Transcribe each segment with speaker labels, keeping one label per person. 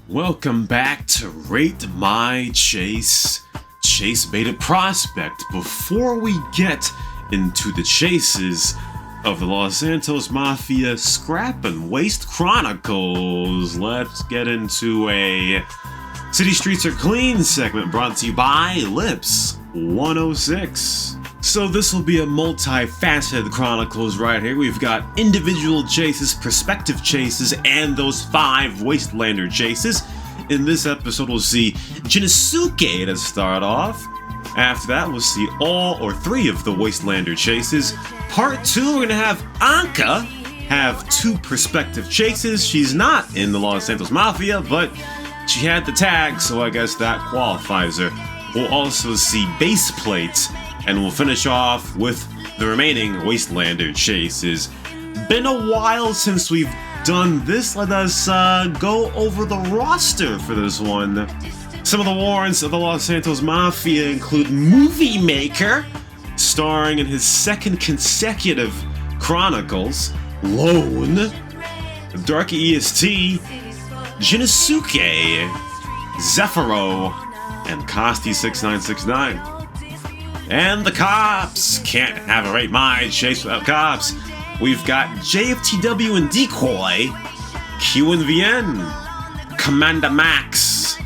Speaker 1: Welcome back to Rate My Chase Beta Prospect. Before we get into the chases of the Los Santos Mafia Scrap and Waste Chronicles, let's get into a City Streets Are Clean segment brought to you by Lips 106. So this will be a multifaceted Chronicles right here. We've got individual chases, perspective chases, and those 5 Wastelander chases. In this episode, we'll see Jinosuke to start off. After that, we'll see all or 3 of the Wastelander chases. Part 2, we're gonna have Anka have 2 perspective chases. She's not in the Los Santos Mafia, but she had the tag, so I guess that qualifies her. We'll also see base plates, and we'll finish off with the remaining Wastelander chases. Been a while since we've done this. Let us go over the roster for this one. Some of the warrants of the Los Santos Mafia include moviEmaker, starring in his 2nd consecutive Chronicles, Lone, Darky EST, Jinosuke, Zephyro, and Costi 6969. And the cops! Can't have a Rate My Chase without cops. We've got JFTW and Decoy, Q and VN, Commander Max,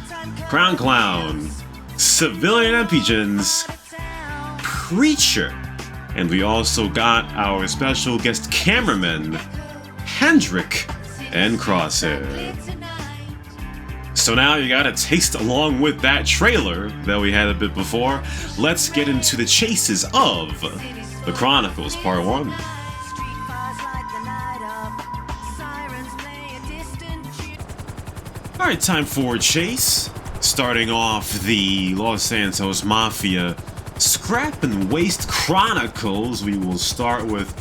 Speaker 1: Crown Clown, Civilian MpJens, Preacher, and we also got our special guest cameraman, Hendrik and Crosshair. So now you got a taste along with that trailer that we had a bit before. Let's get into the chases of the Chronicles Part 1. Alright, time for a chase. Starting off the Los Santos Mafia Scrap and Waste Chronicles, we will start with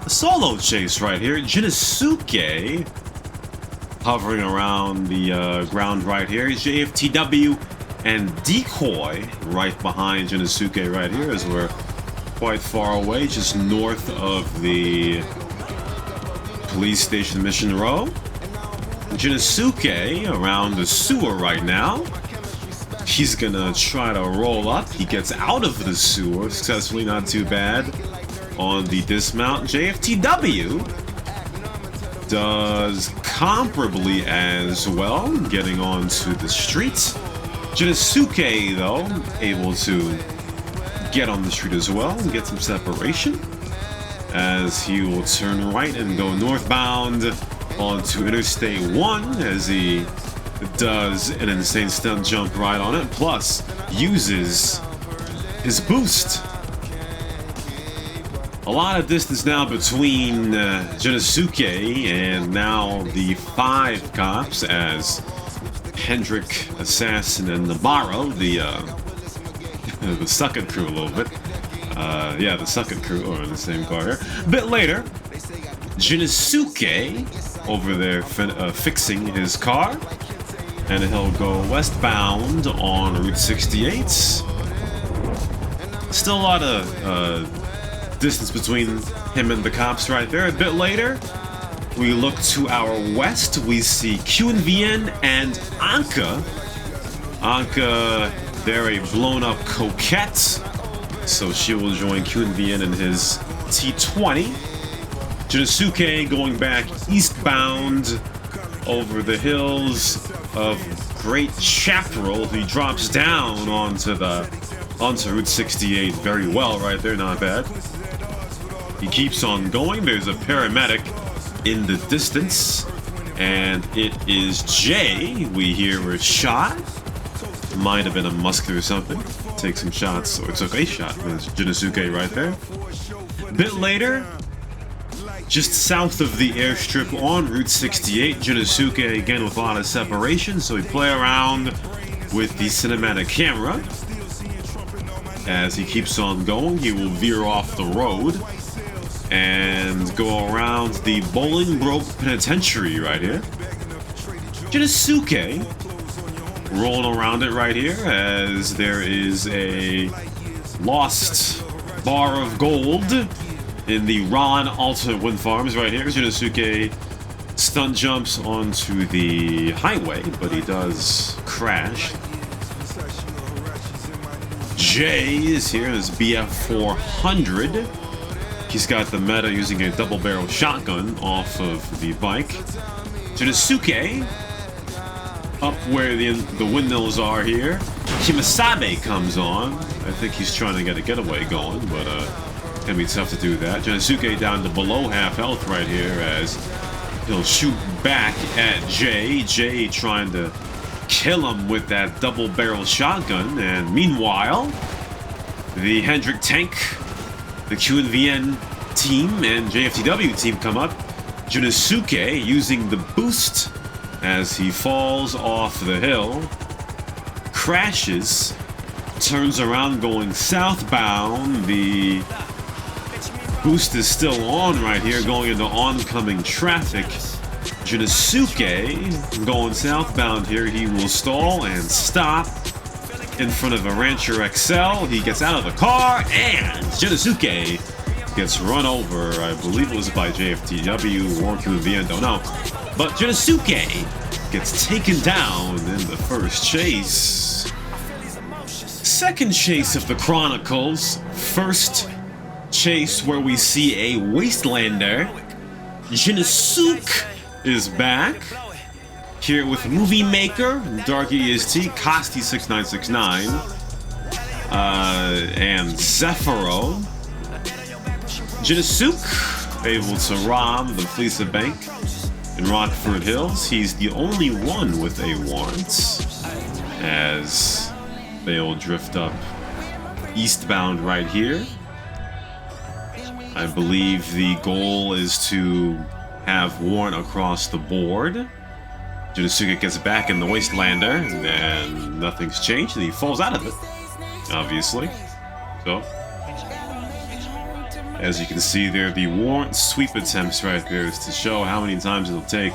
Speaker 1: a solo chase right here. Jinosuke hovering around the ground right here. JFTW and Decoy right behind Jinosuke right here, as we're quite far away, just north of the police station Mission Row. Jinosuke around the sewer right now. He's gonna try to roll up. He gets out of the sewer successfully, not too bad on the dismount. JFTW does comparably as well, getting onto the streets. Jinosuke, though, able to get on the street as well and get some separation, as he will turn right and go northbound onto Interstate 1 as he does an insane stunt jump right on it, plus uses his boost. A lot of distance now between Jinosuke and now the 5 cops, as Hendrik, Assassin, and Navarro, the Suck-It crew a little bit. Yeah, the Suck-It crew are in the same car here. A bit later, Jinosuke over there fixing his car, and he'll go westbound on Route 68. Still a lot of distance between him and the cops right there. A bit later, we look to our west. We see Q and VN and Anka. Anka, they're a blown-up coquette, so she will join Q and VN in his T20. Jinosuke going back eastbound over the hills of Great Chaparral. He drops down onto Route 68 very well right there, not bad. He keeps on going. There's a paramedic in the distance, and it is Jay. We hear a shot. Might have been a musket or something. Take some shots, or took a shot. There's Jinosuke right there. A bit later, just south of the airstrip on Route 68, Jinosuke again with a lot of separation, so we play around with the cinematic camera. As he keeps on going, he will veer off the road and go around the Bolingbroke Penitentiary right here. Jinosuke rolling around it right here, as there is a lost bar of gold in the Ron Alta Wind Farms right here. Jinosuke stunt jumps onto the highway, but he does crash. Jay is here in his BF400. He's got the meta using a double-barrel shotgun off of the bike. Jinosuke, up where the windmills are here. Kimasabe comes on. I think he's trying to get a getaway going, but it's gonna be tough to do that. Jinosuke down to below half health right here as he'll shoot back at Jay. Jay trying to kill him with that double-barrel shotgun, and meanwhile, the Hendrick tank, the QNVN team, and JFTW team come up. Jinosuke using the boost as he falls off the hill, crashes, turns around going southbound. The boost is still on right here, going into oncoming traffic. Jinosuke going southbound here. He will stall and stop in front of a Rancher XL. He gets out of the car, and Jinosuke gets run over. I believe it was by JFTW or QVN, don't know. But Jinosuke gets taken down in the first chase. Second chase of the Chronicles. First chase where we see a Wastelander. Jinosuke is back here with moviEmaker, Darky EST, Kosti 6969, and Zephyro. Jinosuke able to rob the Fleece Bank in Rockford Hills. He's the only one with a warrant as they'll drift up eastbound right here. I believe the goal is to have warrant across the board. Jinosuke gets back in the Wastelander, and nothing's changed, and he falls out of it, obviously. So, as you can see there, the warrant sweep attempts right there is to show how many times it'll take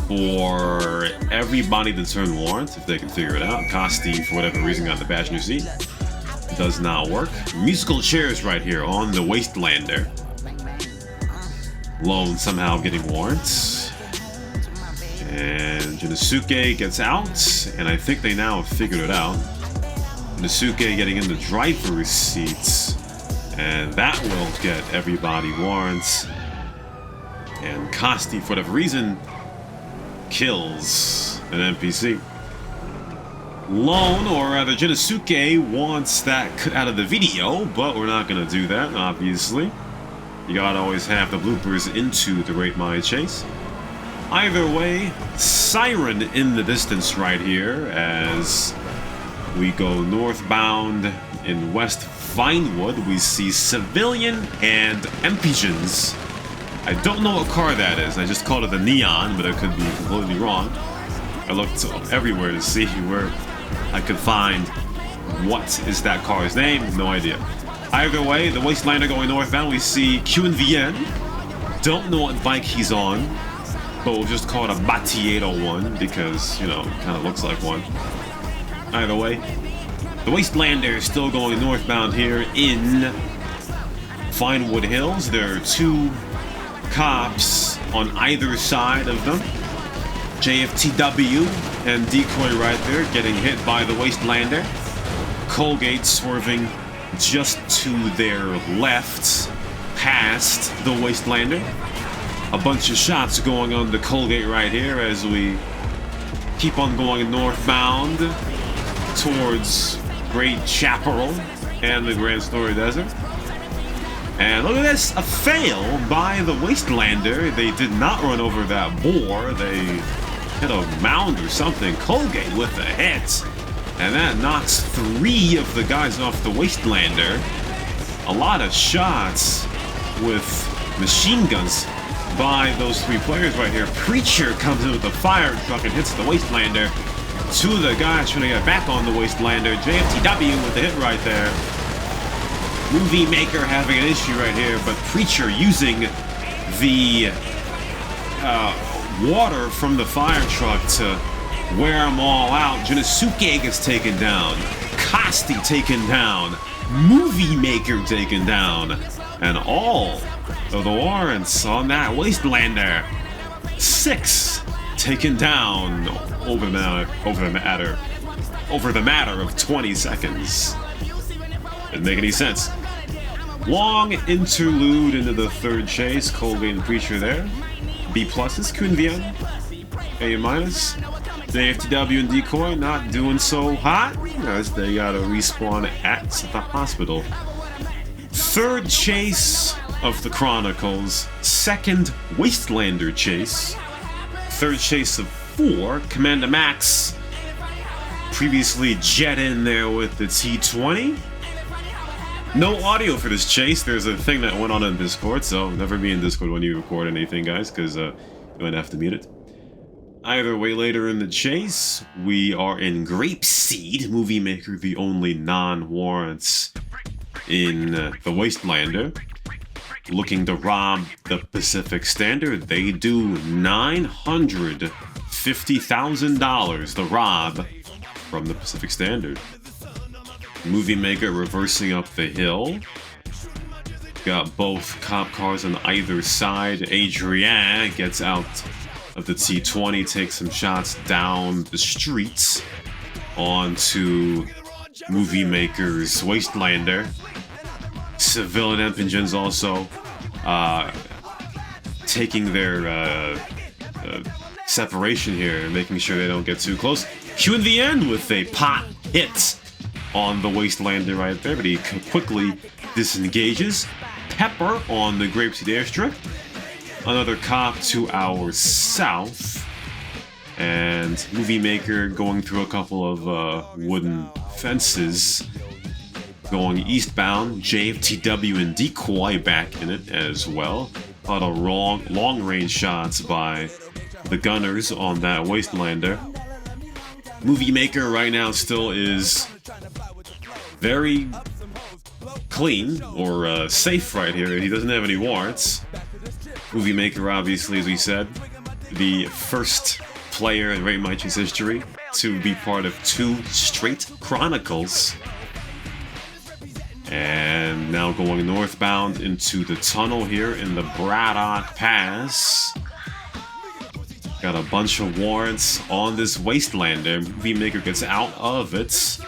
Speaker 1: for everybody to turn warrant, if they can figure it out. Kosti, for whatever reason, got the passenger seat. Does not work. Musical chairs right here on the Wastelander. Lone somehow getting warrants. And Jinosuke gets out, and I think they now have figured it out. Jinosuke getting in the driver's seats, and that will get everybody warrants. And Kosti, for whatever reason, kills an NPC. Lone, or rather Jinosuke, wants that cut out of the video, but we're not going to do that, obviously. You gotta always have the bloopers into the Rate My Chase. Either way, siren in the distance right here as we go northbound in West Vinewood. We see civilian and MpJens. I don't know what car that is. I just called it the Neon, but I could be completely wrong. I looked everywhere to see where I could find what is that car's name. No idea. Either way, the Wastelander going northbound, we see QNVN. Don't know what bike he's on, but we'll just call it a Bati 801 because, you know, it kind of looks like one. Either way, the Wastelander is still going northbound here in Vinewood Hills. There are two cops on either side of them. JFTW and Decoy right there getting hit by the Wastelander. Colgate swerving just to their left past the Wastelander. A bunch of shots going on the Colgate right here as we keep on going northbound towards Great Chaparral and the Grand Story Desert. And look at this, a fail by the Wastelander. They did not run over that boar. They hit a mound or something. Colgate with a hit. And that knocks 3 of the guys off the Wastelander. A lot of shots with machine guns by those 3 players right here. Preacher comes in with a fire truck and hits the Wastelander. 2 of the guys trying to get back on the Wastelander. JFTW with the hit right there. moviEmaker having an issue right here, but Preacher using the water from the fire truck to wear them all out. Jinosuke gets taken down. Kosti taken down. moviEmaker taken down. And all of the warrants on that Wastelander 6 taken down over the matter of 20 seconds. Didn't make any sense. Long interlude into the third chase. Colgate and Preacher there. B+, Kunvian. A-. The FTW and Decoy not doing so hot as they gotta respawn at the hospital. Third chase of the Chronicles. Second Wastelander chase. Third chase of 4. Commander Max previously jet in there with the T20. No audio for this chase. There's a thing that went on in Discord, so never be in Discord when you record anything, guys, because you're going to have to mute it. Either way, later in the chase, we are in Grapeseed, moviEmaker, the only non-warrants in the Wastelander, looking to rob the Pacific Standard. They do $950,000 to rob from the Pacific Standard. moviEmaker reversing up the hill. Got both cop cars on either side. Adrien gets out of the T20, takes some shots down the streets onto moviEmaker's Wastelander. Civilian MpJens also taking their separation here, making sure they don't get too close. Q in the end with a pot hit on the Wastelander right there, but he quickly disengages. Pepper on the Grapeseed airstrip. Another cop to our south. And moviEmaker going through a couple of wooden fences. Going eastbound. JFTW and Decoy back in it as well. A lot of long-range shots by the gunners on that Wastelander. moviEmaker right now still is very clean or safe right here. He doesn't have any warrants. moviEmaker, obviously, as we said, the first player in Rate My Chase history to be part of 2 straight Chronicles. And now going northbound into the tunnel here in the Braddock Pass. Got a bunch of warrants on this Wastelander. moviEmaker gets out of it,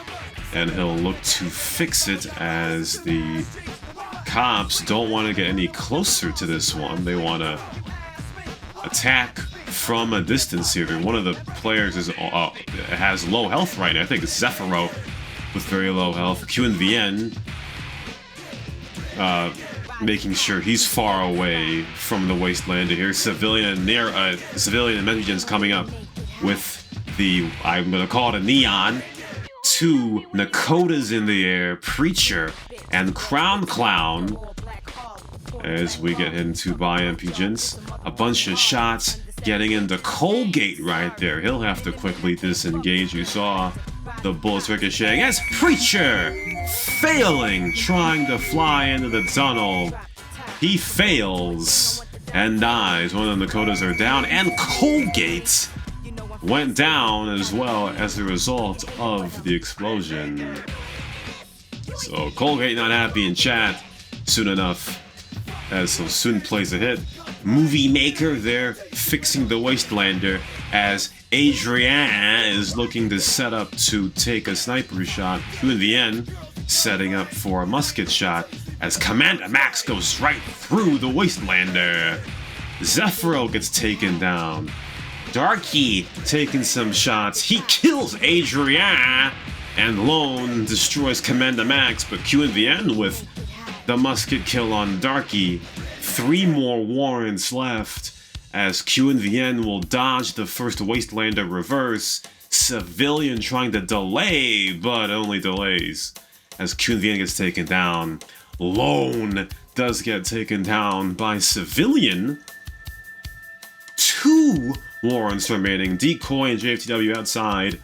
Speaker 1: and he'll look to fix it as the cops don't want to get any closer to this one. They want to attack from a distance here. One of the players has low health right now. I think it's Zephyro with very low health. Q and VN making sure he's far away from the Wastelander here. Civilian and MpJens coming up with the, I'm going to call it a neon. 2 Nakotas in the air, Preacher and Crown Clown, as we get hit into by MpJens. A bunch of shots getting into Colgate right there. He'll have to quickly disengage. You saw the bullets ricocheting as Preacher failing, trying to fly into the tunnel. He fails and dies. One of the Nakotas are down, and Colgate went down as well as a result of the explosion. So Colgate not happy in chat soon enough, as so soon plays a hit. moviEmaker there fixing the Wastelander as Adrien is looking to set up to take a sniper shot. Q in the end setting up for a musket shot as Commander Max goes right through the Wastelander. Zephyro gets taken down. Darky taking some shots. He kills Adrien, and Lone destroys Commander Max, but Q in the end with the musket kill on Darky. 3 more warrants left as Q in the end will dodge the first Wastelander reverse. Civilian trying to delay, but only delays as Q in the end gets taken down. Lone does get taken down by Civilian. 2 warrants remaining. Decoy and JFTW outside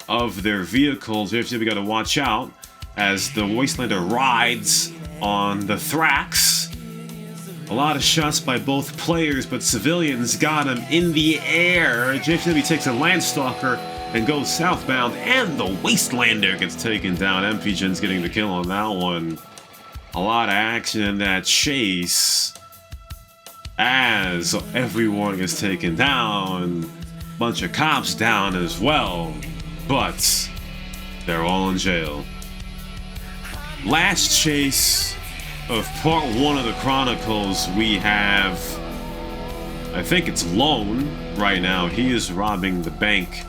Speaker 1: of their vehicles. JFTW got to watch out as the Wastelander rides on the Thrax. A lot of shots by both players, but Civilians got him in the air. JFTW takes a Landstalker and goes southbound, and the Wastelander gets taken down. MpJens getting the kill on that one. A lot of action in that chase. as everyone gets taken down. Bunch of cops down as well, but they're all in jail. Last chase of part 1 of the Chronicles, we have, I think it's Lone right now. He is robbing the bank,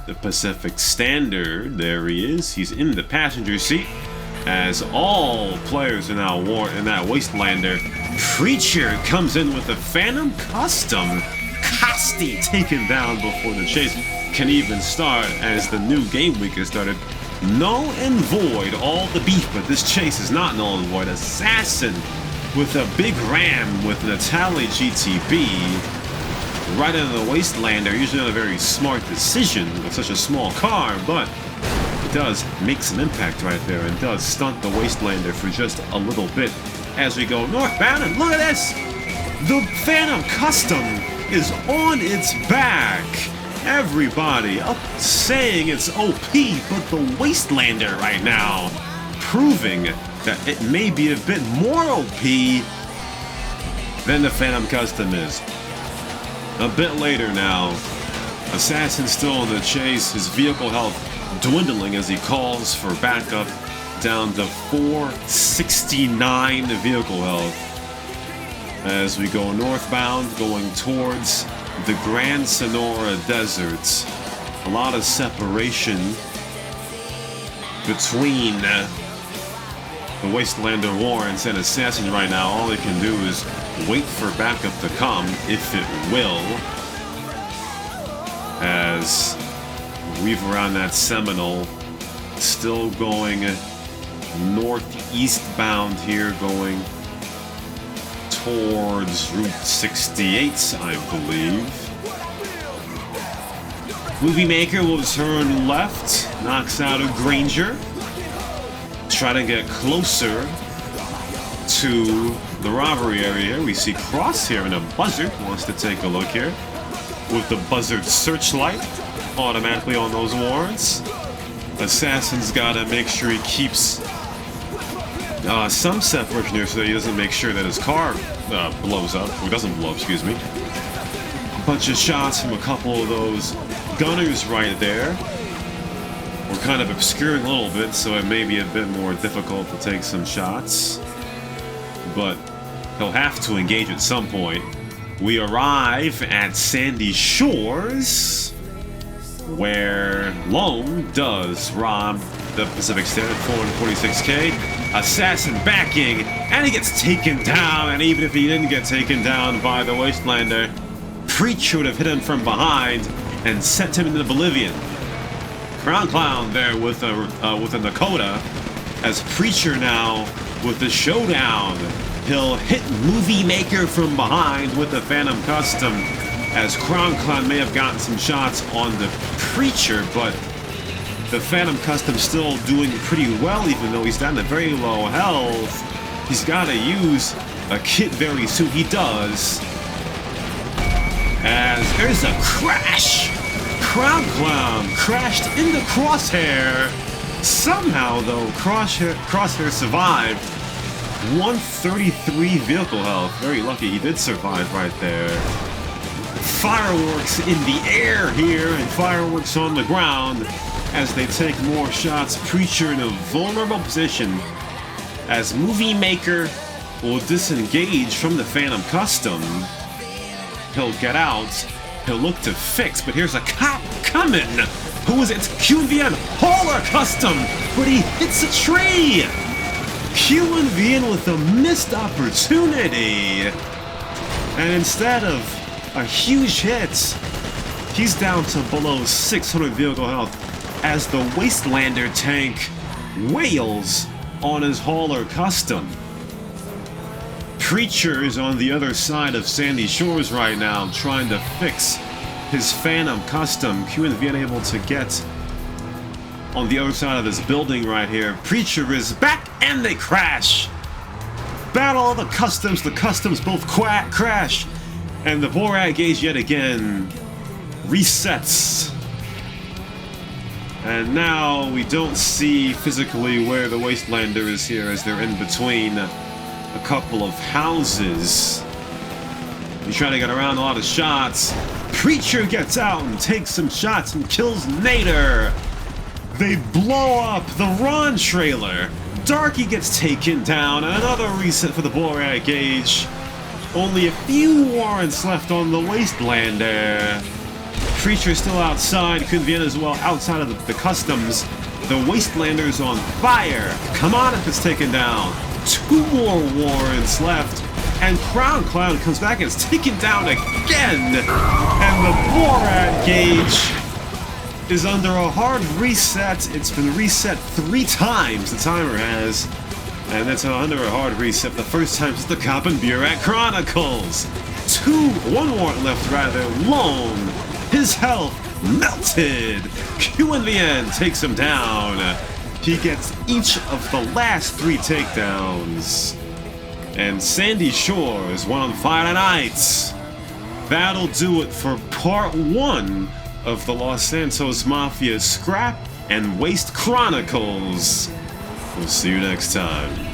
Speaker 1: the Pacific Standard. There he is. He's in the passenger seat, as all players are now in that Wastelander. Preacher comes in with the Phantom Custom. Costi taken down before the chase can even start, as the new game week has started. Null and void all the beef, but this chase is not null and void. Assassin with a big ram with an Italian GTB right into the Wastelander. Usually not a very smart decision with such a small car, but it does make some impact right there and does stunt the Wastelander for just a little bit as we go northbound. And look at this! The Phantom Custom is on its back. Everybody up saying it's OP, but the Wastelander right now proving that it may be a bit more OP than the Phantom Custom is. A bit later now, Assassin still in the chase, his vehicle health dwindling as he calls for backup, down to 469 vehicle health. As we go northbound, going towards the Grand Sonora Deserts. A lot of separation between the Wastelander warrants and Assassin right now. All they can do is wait for backup to come, if it will. As we weave around that Seminole, still going northeast bound here, going towards Route 68, I believe. moviEmaker will turn left, knocks out a Granger. Try to get closer to the robbery area here. We see Crosshair and a Buzzard wants to take a look here with the Buzzard searchlight automatically on those warrants. Assassin's gotta make sure he keeps some separation here so that he doesn't make sure that his car blows up, or doesn't blow, excuse me. A bunch of shots from a couple of those gunners right there. We're kind of obscuring a little bit, so it may be a bit more difficult to take some shots. But he'll have to engage at some point. We arrive at Sandy Shores, where Lone does rob the Pacific Standard, 446k. Assassin backing, and he gets taken down, and even if he didn't get taken down by the Wastelander, Preacher would have hit him from behind and sent him into the Bolivian. Crown Clown there with a Nakota, as Preacher now with the showdown. He'll hit moviEmaker from behind with the Phantom Custom, as Crown Clown may have gotten some shots on the Preacher, but the Phantom Custom still doing pretty well, even though he's down to very low health. He's got to use a kit very soon. He does. As there's a crash. Crown Clown crashed into Crosshair. Somehow, though, Crosshair survived. 133 vehicle health. Very lucky he did survive right there. Fireworks in the air here, and fireworks on the ground as they take more shots. Preacher in a vulnerable position as moviEmaker will disengage from the Phantom Custom. He'll get out. He'll look to fix, but here's a cop coming. Who is it? It's QVN Hauler Custom, but he hits a tree. QVN with a missed opportunity. And instead of a huge hit, he's down to below 600 vehicle health as the Wastelander tank wails on his Hauler Custom. Preacher is on the other side of Sandy Shores right now, trying to fix his Phantom Custom. QVN able to get on the other side of this building right here. Preacher is back, and they crash. Battle of the customs both crash, and the Borat gauge yet again resets. And now we don't see physically where the Wastelander is here, as they're in between a couple of houses. He's trying to get around a lot of shots. Preacher gets out and takes some shots and kills Nader. They blow up the Ron trailer. Darky gets taken down, and another reset for the Borat gauge. Only a few warrants left on the Wastelander. Preacher's still outside. Vienna's well outside of the customs. The Wastelander's on fire. Come on if it's taken down. 2 more warrants left. And Crown Clown comes back and is taken down again. And the Borat gauge is under a hard reset. It's been reset 3 times, the timer has. And that's under a hard reset the first time since the Cop and Beer at Chronicles. 1 warrant left rather, Long. His health melted. Q in the end takes him down. He gets each of the last 3 takedowns. And Sandy Shores won on Friday nights. That'll do it for part 1 of the Los Santos Mafia Scrap and Waste Chronicles. We'll see you next time.